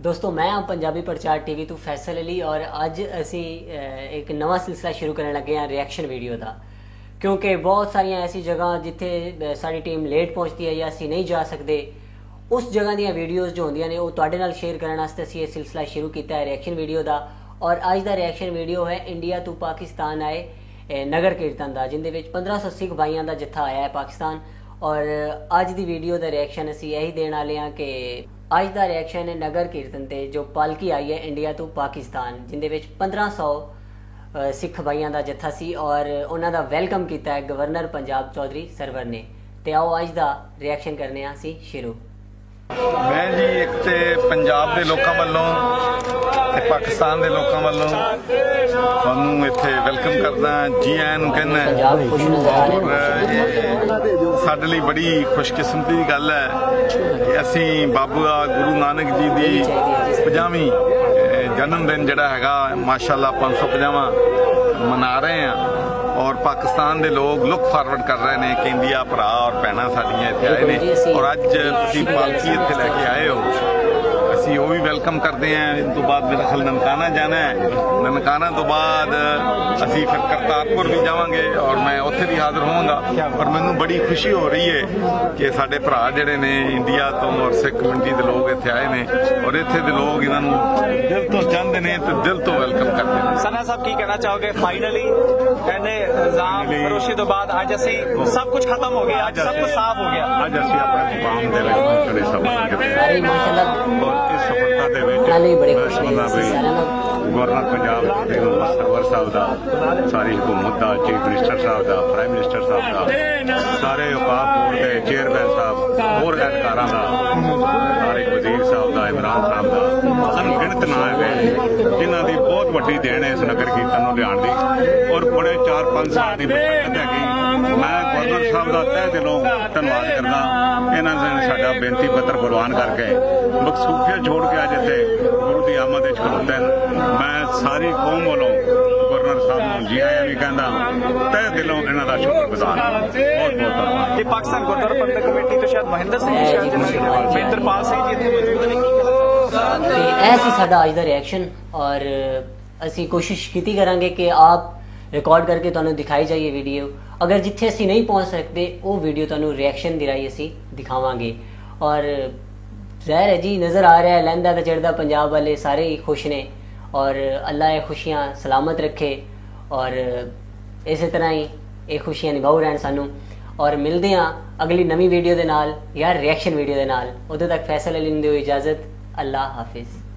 दोस्तों मैं हाँ पंजाबी प्रचार टीवी तो फैसल अली और अज असी एक नवा सिलसिला शुरू करने लगे हैं रिएक्शन वीडियो का। क्योंकि बहुत सारिया ऐसी जगह जिथे साड़ी टीम लेट पहुँचती है या असी नहीं जा सकते, उस जगह दी वीडियोज़ जो होंदियां ने वो तुहाडे नाल शेयर करने वास्ते असी ये सिलसिला शुरू किया है रिएक्शन वीडियो का। और अज का रिएक्शन वीडियो है इंडिया तो पाकिस्तान आए नगर कीर्तन का, जिंदे विच 1500 सिख भाइयों का जत्था आया है पाकिस्तान। और अज की वीडियो का रिएक्शन असी यही देने वाले हैं कि अज का रिएक्शन है नगर कीर्तन ते जो पालकी आई है इंडिया तो पाकिस्तान, जिंदे विच 1500 सिख भाइयों का जत्था सी और उन्हों का वैलकम किया है गवर्नर पंजाब चौधरी सरवर ने। तो आओ अज का रिएक्शन करने असी शुरू। मैं जी एक तो पंजाब के लोगों वालों ते पाकिस्तान के लोगों वालों तुहानू इत्थे वेलकम करदा, जी आयां नूं कहना। साडे लई बड़ी खुशकिस्मती की गल है कि असी बाबा गुरु नानक जी की 50वीं जन्मदिन जिहड़ा हैगा माशाअल्लाह 550वां मना रहे हैं। और पाकिस्तान के लोग लुक फॉरवर्ड कर रहे हैं कि इंडिया भरा और भैन साडियां इत्थे आए ने और अज तुसीं पालकी इत्थे लैके आए हो, असी वो भी वेलकम करते हैं। इन तो बाद मेरा ख्याल ननकाना जाना है, ननकाना तो बाद असी फिर करतारपुर भी जावांगे और मैं उत्थे भी हाजिर होवांगा। और मैनूं बड़ी खुशी हो रही है कि साडे भरा जिहड़े ने इंडिया तो और सिख कम्यूनिटी के लोग इत्थे आए ने और इत्थे दे लोग इन्हां नूं दिल तो चाहते हैं तो दिल तो वेलकम करते हैं। सना साहब की कहना चाहोगे? फाइनली कहने इल्जाम फरोशी तो बाद अज असी सब कुछ खत्म हो गया, सब कुछ साफ हो गया। अज असी अपने मुकाम दे विच पहुंचने सफल माशाअल्लाह इस सफलता दे विच गवर्नर पंजाब सरवर साहब का, सारी हुकूमत का, चीफ मिनिस्टर साहब का, प्राइम मिनिस्टर साहब का, सारे औकाफ बोर्ड के चेयरमैन साहब और एहलकारां का, सारे वजीर साहब का, इमरान साहब का, अनगिनत ना है जिन्हों की बहुत वड्डी देन है इस नगर कीर्तन को लियाण दी। और बड़े 4-5 साल की मशक्कत हैगी। मैं गवर्नर साहब का तह दिलों धन्यवाद करदा, इन्होंने साडा बेनती पत्र प्रवान करके मकसूफिया छोड़ के अज इत्थे गुरु की आमद विच खलोते हैं। मैं सारी कौम वालों गवर्नर साहब जी आया भी कहना, तह दिलों इन्हों का शुक्रगुजार बहुत बहुत धन्यवाद। ये पाकिस्तान गुरुद्वारा प्रबंधक कमेटी तो शायद महेंद्र सिंह महेंद्रपाल सिंह जी इत्थे मौजूद ने। ऐसी साडा अज का रिएक्शन और असी कोशिश की करांगे कि आप रिकॉर्ड करके तुहानू दिखाई जाइए वीडियो। अगर जिथे असी नहीं पहुँच सकते वो वीडियो तुहानू रिएक्शन दी राही असी दिखावांगे। और ज़ाहिर है जी नज़र आ रहा है लहंदा तो चढ़दा पंजाब वाले सारे ही खुश ने और अल्लाह ये खुशियाँ सलामत रखे और इस तरह ही ये खुशियाँ निभाऊ रहन सानू। और मिलते हैं अगली नवी वीडियो के नाल या रिएक्शन वीडियो के नाल। उदों तक फैसल अली नूं दिओ इजाज़त। अल्लाह हाफिज़।